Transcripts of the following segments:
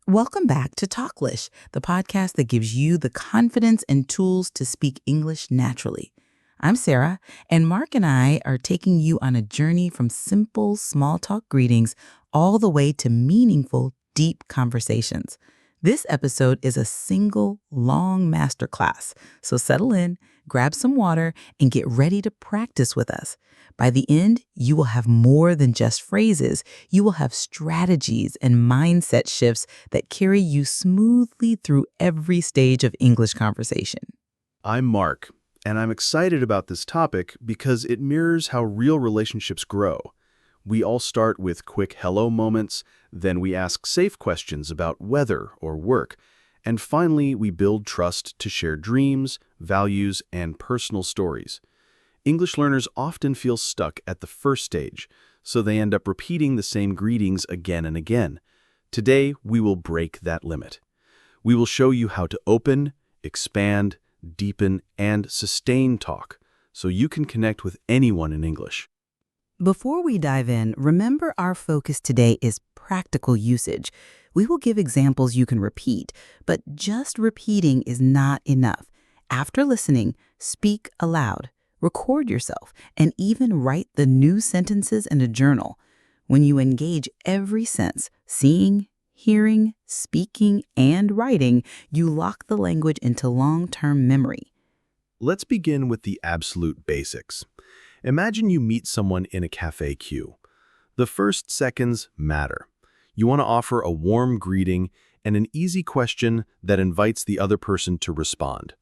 Welcome back to Talklish, the podcast that gives you the confidence and tools to speak English naturally. I'm Sarah, and Mark and I are taking you on a journey from simple small talk greetings all the way to meaningful, deep conversations. This episode is a single, long masterclass, so settle in, grab some water, and get ready to practice with us. By the end, you will have more than just phrases. You will have strategies and mindset shifts that carry you smoothly through every stage of English conversation. I'm Mark, and I'm excited about this topic because it mirrors how real relationships grow. We all start with quick hello moments, then we ask safe questions about weather or work, and finally we build trust to share dreams, values, and personal stories. English learners often feel stuck at the first stage, so they end up repeating the same greetings again and again. Today, we will break that limit. We will show you how to open, expand, deepen, and sustain talk, so you can connect with anyone in English. Before we dive in, remember our focus today is practical usage. We will give examples you can repeat, but just repeating is not enough. After listening, speak aloud. Record yourself, and even write the new sentences in a journal. When you engage every sense, seeing, hearing, speaking, and writing, you lock the language into long-term memory. Let's begin with the absolute basics. Imagine you meet someone in a cafe queue. The first seconds matter. You want to offer a warm greeting and an easy question that invites the other person to respond.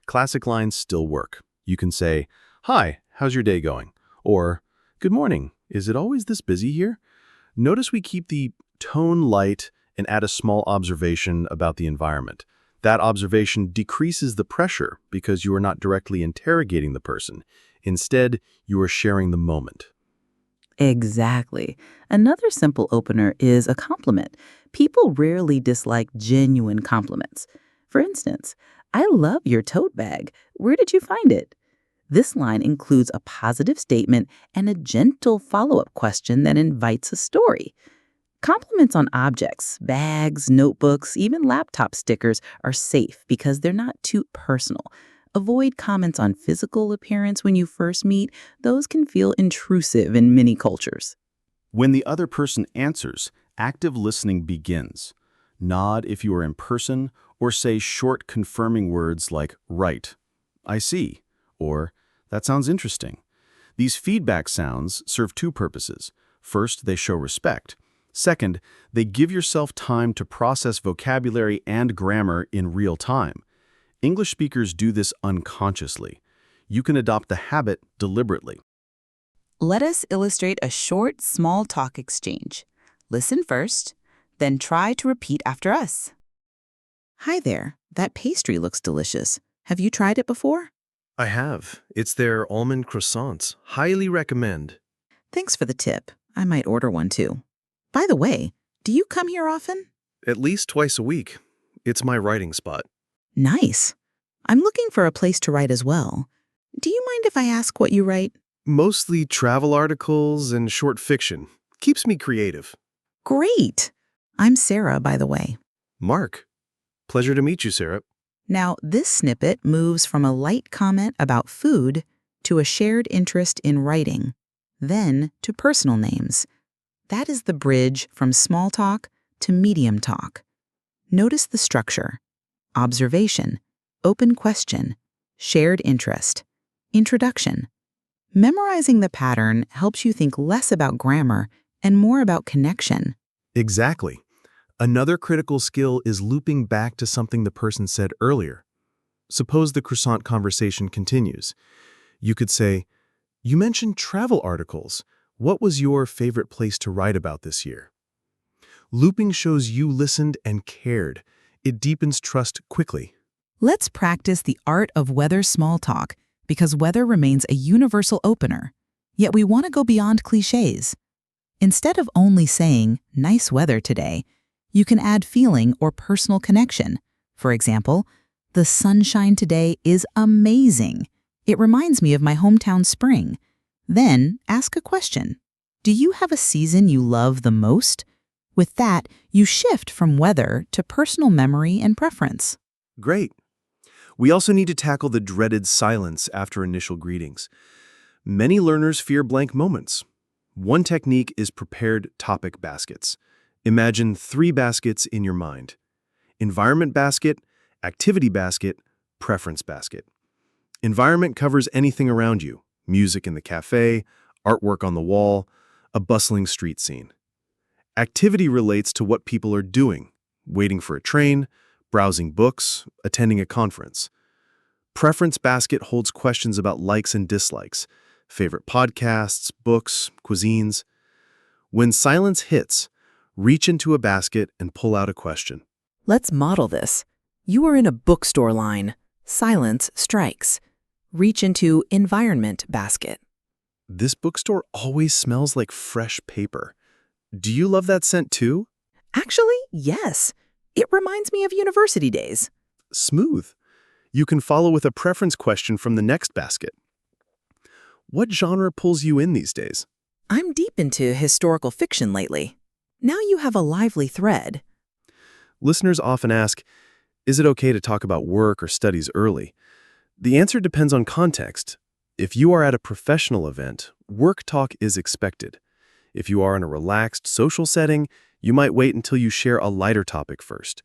Classic lines still work. You can say, "Hi, how's your day going?" Or, "Good morning, is it always this busy here?" Notice we keep the tone light and add a small observation about the environment. That observation decreases the pressure because you are not directly interrogating the person. Instead, you are sharing the moment. Exactly. Another simple opener is a compliment. People rarely dislike genuine compliments. For instance, "I love your tote bag. Where did you find it?" This line includes a positive statement and a gentle follow-up question that invites a story. Compliments on objects, bags, notebooks, even laptop stickers are safe because they're not too personal. Avoid comments on physical appearance when you first meet. Those can feel intrusive in many cultures. When the other person answers, active listening begins. Nod if you are in person, or say short confirming words like "right," "I see," or "that sounds interesting." These feedback sounds serve two purposes. First, they show respect. Second, they give yourself time to process vocabulary and grammar in real time. English speakers do this unconsciously. You can adopt the habit deliberately. Let us illustrate a short, small talk exchange. Listen first, then try to repeat after us. "Hi there, that pastry looks delicious. Have you tried it before?" I have. It's their almond croissants. Highly recommend. "Thanks for the tip. I might order one too. By the way, do you come here often?" At least twice a week. It's my writing spot. "Nice. I'm looking for a place to write as well. Do you mind if I ask what you write?" Mostly travel articles and short fiction. Keeps me creative. "Great. I'm Sarah, by the way." Mark. Pleasure to meet you, Sarah. Now, this snippet moves from a light comment about food to a shared interest in writing, then to personal names. That is the bridge from small talk to medium talk. Notice the structure: observation, open question, shared interest, introduction. Memorizing the pattern helps you think less about grammar and more about connection. Exactly. Another critical skill is looping back to something the person said earlier. Suppose the croissant conversation continues. You could say, "You mentioned travel articles. What was your favorite place to write about this year?" Looping shows you listened and cared. It deepens trust quickly. Let's practice the art of weather small talk because weather remains a universal opener. Yet we want to go beyond cliches. Instead of only saying, "Nice weather today," you can add feeling or personal connection. For example, "The sunshine today is amazing. It reminds me of my hometown spring." Then ask a question. Do you have a season you love the most? With that, you shift from weather to personal memory and preference. Great. We also need to tackle the dreaded silence after initial greetings. Many learners fear blank moments. One technique is prepared topic baskets. Imagine 3 baskets in your mind: environment basket, activity basket, preference basket. Environment covers anything around you: music in the cafe, artwork on the wall, a bustling street scene. Activity relates to what people are doing: waiting for a train, browsing books, attending a conference. Preference basket holds questions about likes and dislikes, favorite podcasts, books, cuisines. When silence hits, reach into a basket and pull out a question. Let's model this. You are in a bookstore line. Silence strikes. Reach into environment basket. This bookstore always smells like fresh paper. Do you love that scent too? Actually, yes. It reminds me of university days. Smooth. You can follow with a preference question from the next basket. What genre pulls you in these days? I'm deep into historical fiction lately. Now you have a lively thread. Listeners often ask, is it okay to talk about work or studies early? The answer depends on context. If you are at a professional event, work talk is expected. If you are in a relaxed social setting, you might wait until you share a lighter topic first.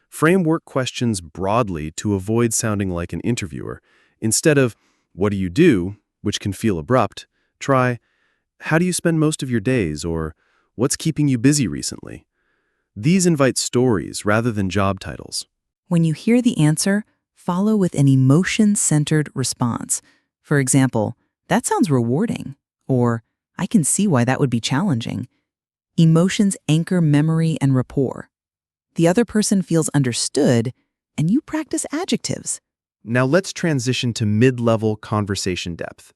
Frame work questions broadly to avoid sounding like an interviewer. Instead of, what do you do, which can feel abrupt, try, how do you spend most of your days, or what's keeping you busy recently? These invite stories rather than job titles. When you hear the answer, follow with an emotion-centered response. For example, that sounds rewarding, or I can see why that would be challenging. Emotions anchor memory and rapport. The other person feels understood, and you practice adjectives. Now let's transition to mid-level conversation depth.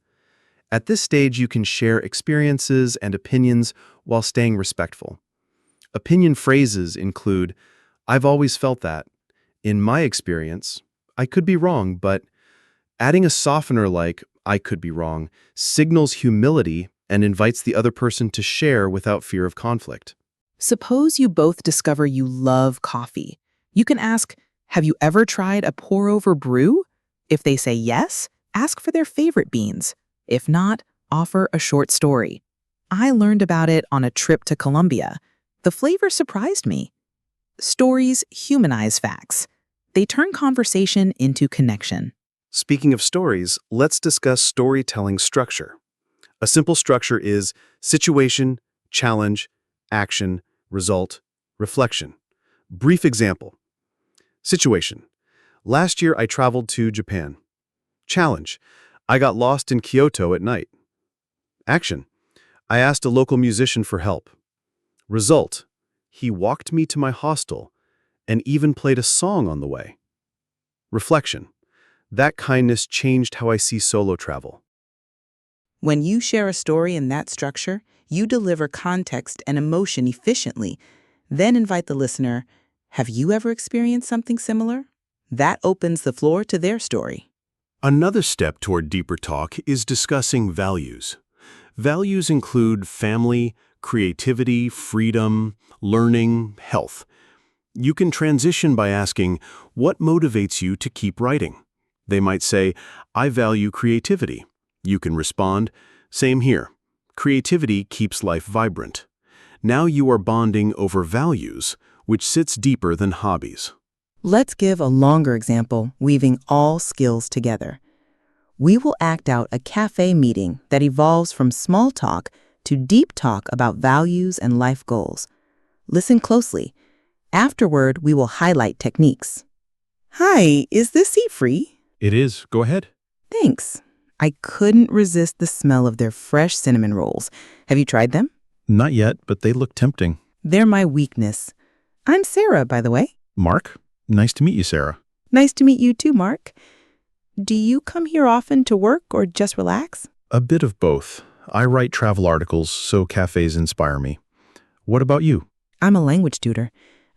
At this stage, you can share experiences and opinions while staying respectful. Opinion phrases include, I've always felt that. In my experience, I could be wrong, but adding a softener like, I could be wrong, signals humility and invites the other person to share without fear of conflict. Suppose you both discover you love coffee. You can ask, have you ever tried a pour-over brew? If they say yes, ask for their favorite beans. If not, offer a short story. I learned about it on a trip to Colombia. The flavor surprised me. Stories humanize facts. They turn conversation into connection. Speaking of stories, let's discuss storytelling structure. A simple structure is situation, challenge, action, result, reflection. Brief example. Situation. Last year I traveled to Japan. Challenge. I got lost in Kyoto at night. Action. I asked a local musician for help. Result. He walked me to my hostel and even played a song on the way. Reflection. That kindness changed how I see solo travel. When you share a story in that structure, you deliver context and emotion efficiently. Then invite the listener, have you ever experienced something similar? That opens the floor to their story. Another step toward deeper talk is discussing values. Values include family, creativity, freedom, learning, health. You can transition by asking, what motivates you to keep writing? They might say, I value creativity. You can respond, same here. Creativity keeps life vibrant. Now you are bonding over values, which sits deeper than hobbies. Let's give a longer example, weaving all skills together. We will act out a cafe meeting that evolves from small talk to deep talk about values and life goals. Listen closely. Afterward, we will highlight techniques. Hi, is this seat free? It is. Go ahead. Thanks. I couldn't resist the smell of their fresh cinnamon rolls. Have you tried them? Not yet, but they look tempting. They're my weakness. I'm Sarah, by the way. Mark, nice to meet you, Sarah. Nice to meet you too, Mark. Do you come here often to work or just relax? A bit of both. I write travel articles, so cafes inspire me. What about you? I'm a language tutor.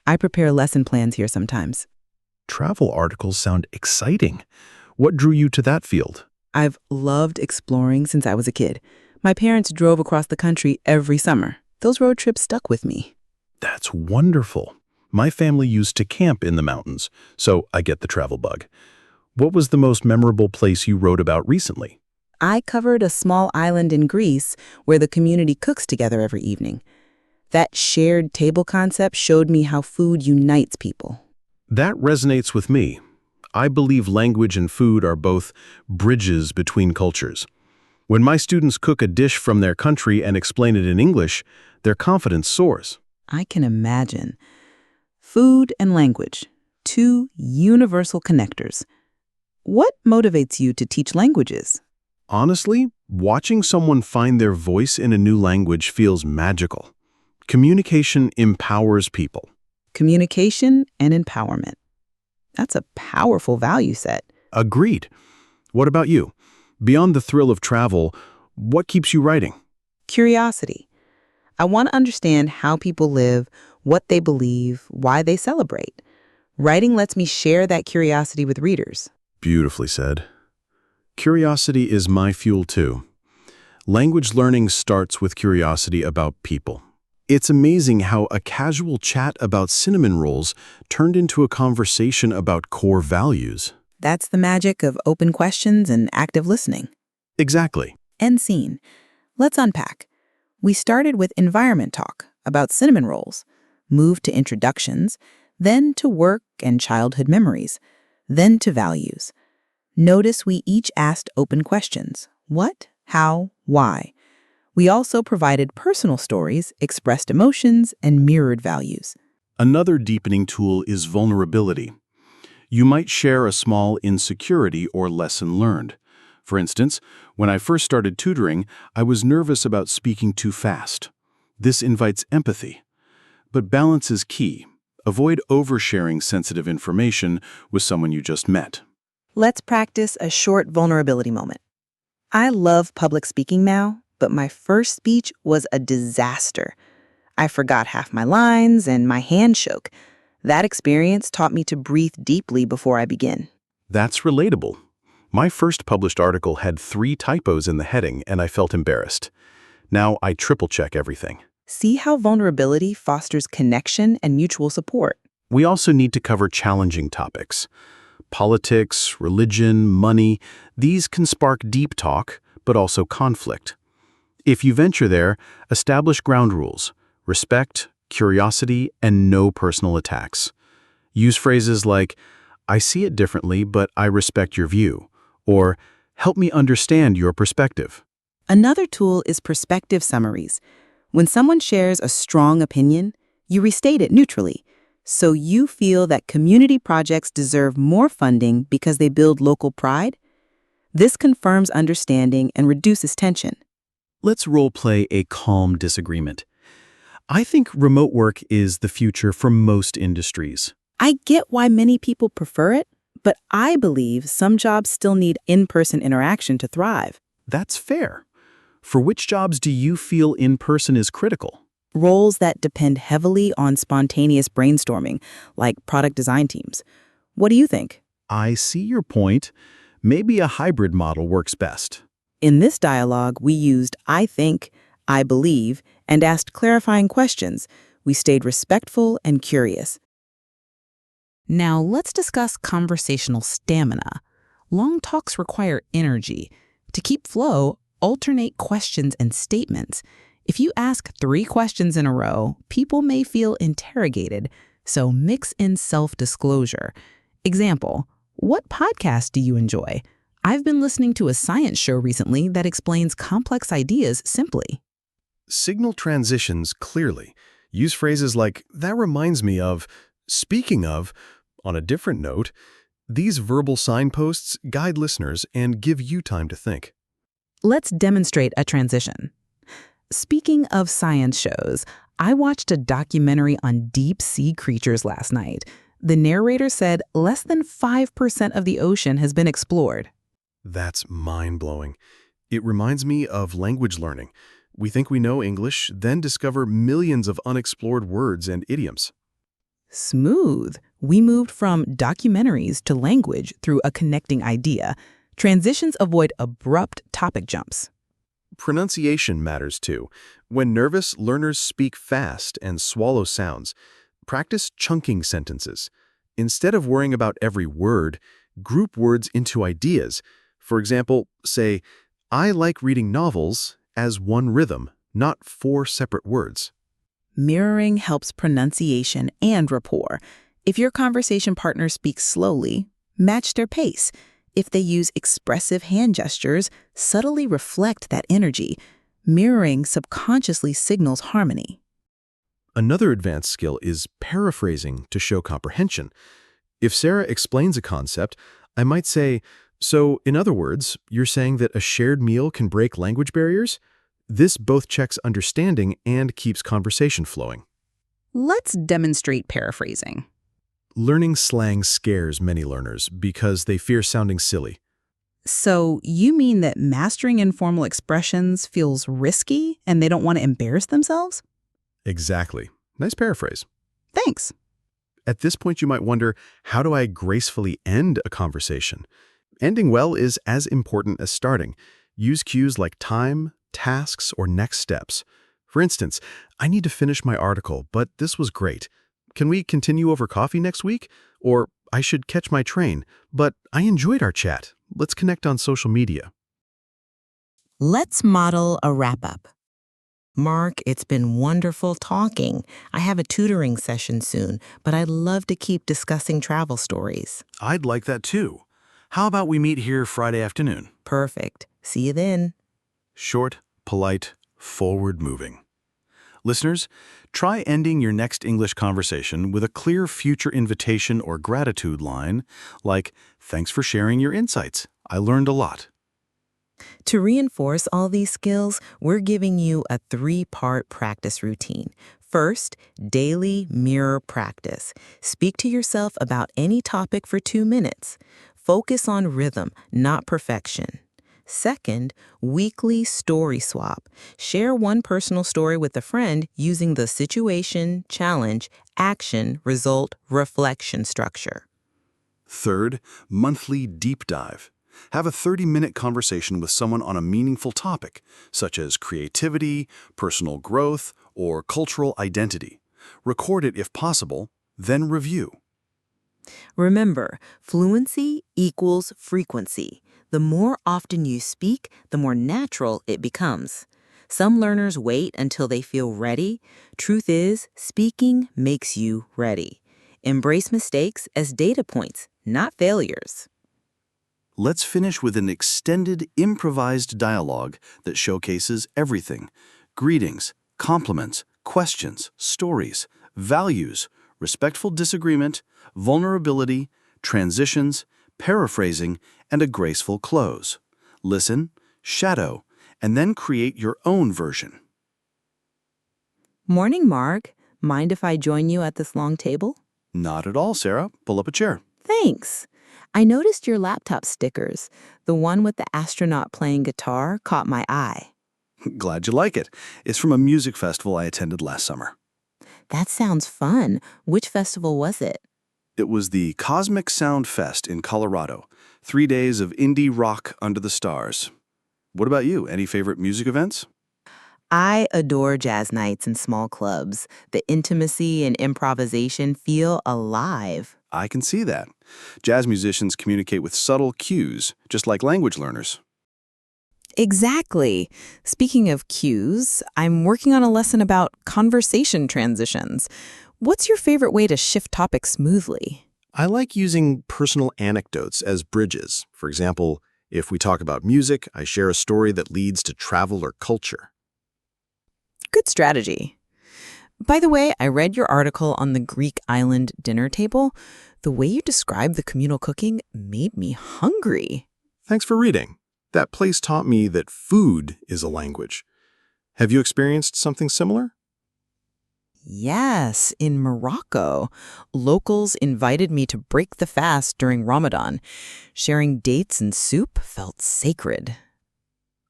I prepare lesson plans here sometimes. Travel articles sound exciting. What drew you to that field? I've loved exploring since I was a kid. My parents drove across the country every summer. Those road trips stuck with me. That's wonderful. My family used to camp in the mountains, so I get the travel bug. What was the most memorable place you wrote about recently? I covered a small island in Greece where the community cooks together every evening. That shared table concept showed me how food unites people. That resonates with me. I believe language and food are both bridges between cultures. When my students cook a dish from their country and explain it in English, their confidence soars. I can imagine. Food and language, two universal connectors. What motivates you to teach languages? Honestly, watching someone find their voice in a new language feels magical. Communication empowers people. Communication and empowerment. That's a powerful value set. Agreed. What about you? Beyond the thrill of travel, what keeps you writing? Curiosity. I want to understand how people live, what they believe, why they celebrate. Writing lets me share that curiosity with readers. Beautifully said. Curiosity is my fuel too. Language learning starts with curiosity about people. It's amazing how a casual chat about cinnamon rolls turned into a conversation about core values. That's the magic of open questions and active listening. Exactly. End scene. Let's unpack. We started with environment talk about cinnamon rolls, moved to introductions, then to work and childhood memories, then to values. Notice we each asked open questions. What? How? Why? We also provided personal stories, expressed emotions, and mirrored values. Another deepening tool is vulnerability. You might share a small insecurity or lesson learned. For instance, when I first started tutoring, I was nervous about speaking too fast. This invites empathy. But balance is key. Avoid oversharing sensitive information with someone you just met. Let's practice a short vulnerability moment. I love public speaking now, but my first speech was a disaster. I forgot half my lines and my hand shook. That experience taught me to breathe deeply before I begin. That's relatable. My first published article had 3 typos in the heading and I felt embarrassed. Now I triple-check everything. See how vulnerability fosters connection and mutual support. We also need to cover challenging topics. Politics, religion, money, these can spark deep talk, but also conflict. If you venture there, establish ground rules: respect, curiosity, and no personal attacks. Use phrases like, "I see it differently, but I respect your view," or "help me understand your perspective." Another tool is perspective summaries. When someone shares a strong opinion, you restate it neutrally, so you feel that community projects deserve more funding because they build local pride. This confirms understanding and reduces tension. Let's role-play a calm disagreement. I think remote work is the future for most industries. I get why many people prefer it, but I believe some jobs still need in-person interaction to thrive. That's fair. For which jobs do you feel in-person is critical? Roles that depend heavily on spontaneous brainstorming, like product design teams. What do you think? I see your point. Maybe a hybrid model works best. In this dialogue, we used I think, I believe, and asked clarifying questions. We stayed respectful and curious. Now, let's discuss conversational stamina. Long talks require energy. To keep flow, alternate questions and statements. If you ask 3 questions in a row, people may feel interrogated, so mix in self-disclosure. Example, what podcast do you enjoy? I've been listening to a science show recently that explains complex ideas simply. Signal transitions clearly. Use phrases like, "that reminds me of," "speaking of," on a different note. These verbal signposts guide listeners and give you time to think. Let's demonstrate a transition. Speaking of science shows, I watched a documentary on deep-sea creatures last night. The narrator said less than 5% of the ocean has been explored. That's mind-blowing. It reminds me of language learning. We think we know English, then discover millions of unexplored words and idioms. Smooth. We moved from documentaries to language through a connecting idea. Transitions avoid abrupt topic jumps. Pronunciation matters too. When nervous, learners speak fast and swallow sounds. Practice chunking sentences. Instead of worrying about every word, group words into ideas. For example, say, I like reading novels as one rhythm, not 4 separate words. Mirroring helps pronunciation and rapport. If your conversation partner speaks slowly, match their pace. If they use expressive hand gestures, subtly reflect that energy. Mirroring subconsciously signals harmony. Another advanced skill is paraphrasing to show comprehension. If Sarah explains a concept, I might say, so in other words, you're saying that a shared meal can break language barriers? This both checks understanding and keeps conversation flowing. Let's demonstrate paraphrasing. Learning slang scares many learners because they fear sounding silly. So you mean that mastering informal expressions feels risky and they don't want to embarrass themselves? Exactly. Nice paraphrase. Thanks. At this point, you might wonder, how do I gracefully end a conversation? Ending well is as important as starting. Use cues like time, tasks, or next steps. For instance, I need to finish my article, but this was great. Can we continue over coffee next week? Or I should catch my train, but I enjoyed our chat. Let's connect on social media. Let's model a wrap-up. Mark, it's been wonderful talking. I have a tutoring session soon, but I'd love to keep discussing travel stories. I'd like that too. How about we meet here Friday afternoon? Perfect. See you then. Short, polite, forward-moving. Listeners, try ending your next English conversation with a clear future invitation or gratitude line like, thanks for sharing your insights. I learned a lot. To reinforce all these skills, we're giving you a 3-part practice routine. First, daily mirror practice. Speak to yourself about any topic for 2 minutes. Focus on rhythm, not perfection. Second, weekly story swap. Share one personal story with a friend using the situation, challenge, action, result, reflection structure. Third, monthly deep dive. Have a 30-minute conversation with someone on a meaningful topic, such as creativity, personal growth, or cultural identity. Record it if possible, then review. Remember, fluency equals frequency. The more often you speak, the more natural it becomes. Some learners wait until they feel ready. Truth is, speaking makes you ready. Embrace mistakes as data points, not failures. Let's finish with an extended, improvised dialogue that showcases everything: greetings, compliments, questions, stories, values, respectful disagreement, vulnerability, transitions, paraphrasing, and a graceful close. Listen, shadow, and then create your own version. Morning, Mark. Mind if I join you at this long table? Not at all, Sarah. Pull up a chair. Thanks. I noticed your laptop stickers. The one with the astronaut playing guitar caught my eye. Glad you like it. It's from a music festival I attended last summer. That sounds fun. Which festival was it? It was the Cosmic Sound Fest in Colorado. 3 days of indie rock under the stars. What about you? Any favorite music events? I adore jazz nights and small clubs. The intimacy and improvisation feel alive. I can see that. Jazz musicians communicate with subtle cues, just like language learners. Exactly. Speaking of cues, I'm working on a lesson about conversation transitions. What's your favorite way to shift topics smoothly? I like using personal anecdotes as bridges. For example, if we talk about music, I share a story that leads to travel or culture. Good strategy. By the way, I read your article on the Greek island dinner table. The way you described the communal cooking made me hungry. Thanks for reading. That place taught me that food is a language. Have you experienced something similar? Yes, in Morocco, locals invited me to break the fast during Ramadan. Sharing dates and soup felt sacred.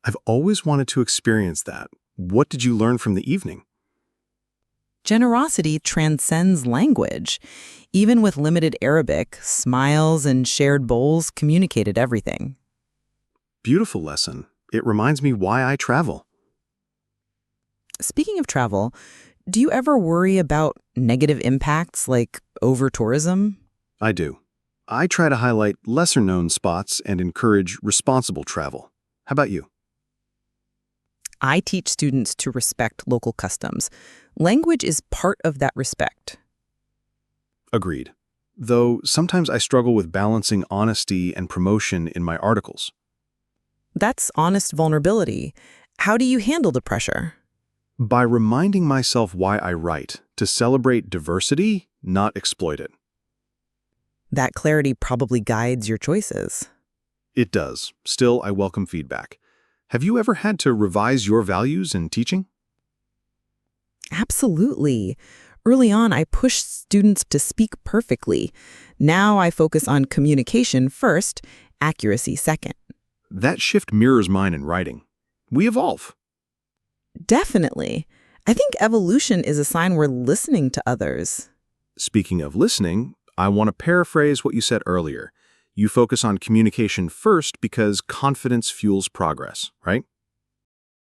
I've always wanted to experience that. What did you learn from the evening? Generosity transcends language. Even with limited Arabic, smiles and shared bowls communicated everything. Beautiful lesson. It reminds me why I travel. Speaking of travel, do you ever worry about negative impacts like over-tourism? I do. I try to highlight lesser-known spots and encourage responsible travel. How about you? I teach students to respect local customs. Language is part of that respect. Agreed. Though sometimes I struggle with balancing honesty and promotion in my articles. That's honest vulnerability. How do you handle the pressure? By reminding myself why I write, to celebrate diversity, not exploit it. That clarity probably guides your choices. It does. Still, I welcome feedback. Have you ever had to revise your values in teaching? Absolutely. Early on, I pushed students to speak perfectly. Now I focus on communication first, accuracy second. That shift mirrors mine in writing. We evolve. Definitely. I think evolution is a sign we're listening to others. Speaking of listening, I want to paraphrase what you said earlier. You focus on communication first because confidence fuels progress, right?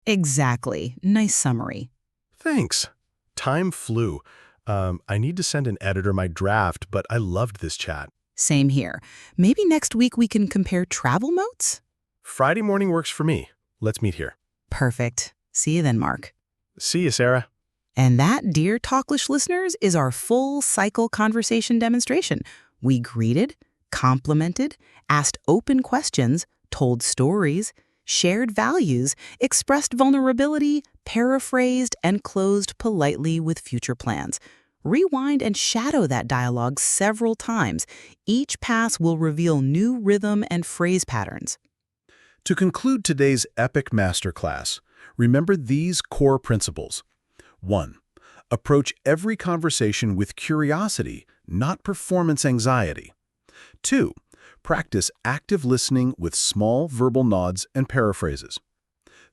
Exactly. Nice summary. Thanks. Time flew. I need to send an editor my draft, but I loved this chat. Same here. Maybe next week we can compare travel notes? Friday morning works for me. Let's meet here. Perfect. See you then, Mark. See you, Sarah. And that, dear Talklish listeners, is our full cycle conversation demonstration. We greeted, complimented, asked open questions, told stories, shared values, expressed vulnerability, paraphrased, and closed politely with future plans. Rewind and shadow that dialogue several times. Each pass will reveal new rhythm and phrase patterns. To conclude today's epic masterclass, remember these core principles. 1. Approach every conversation with curiosity, not performance anxiety. 2. Practice active listening with small verbal nods and paraphrases.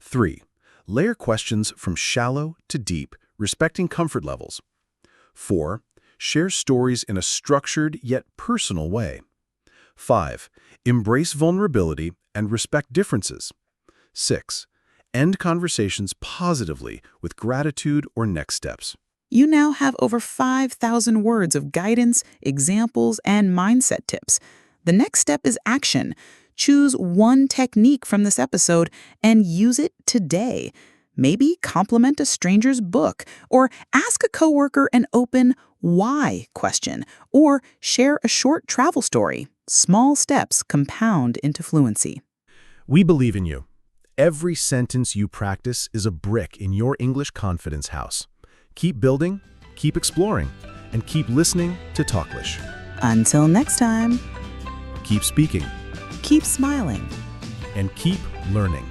3. Layer questions from shallow to deep, respecting comfort levels. 4. Share stories in a structured yet personal way. 5. Embrace vulnerability and respect differences. 6. End conversations positively with gratitude or next steps. You now have over 5,000 words of guidance, examples, and mindset tips. The next step is action. Choose one technique from this episode and use it today. Maybe compliment a stranger's book, or ask a coworker an open why question, or share a short travel story. Small steps compound into fluency. We believe in you. Every sentence you practice is a brick in your English confidence house. Keep building, keep exploring, and keep listening to Talklish. Until next time, Keep speaking keep smiling. and keep learning.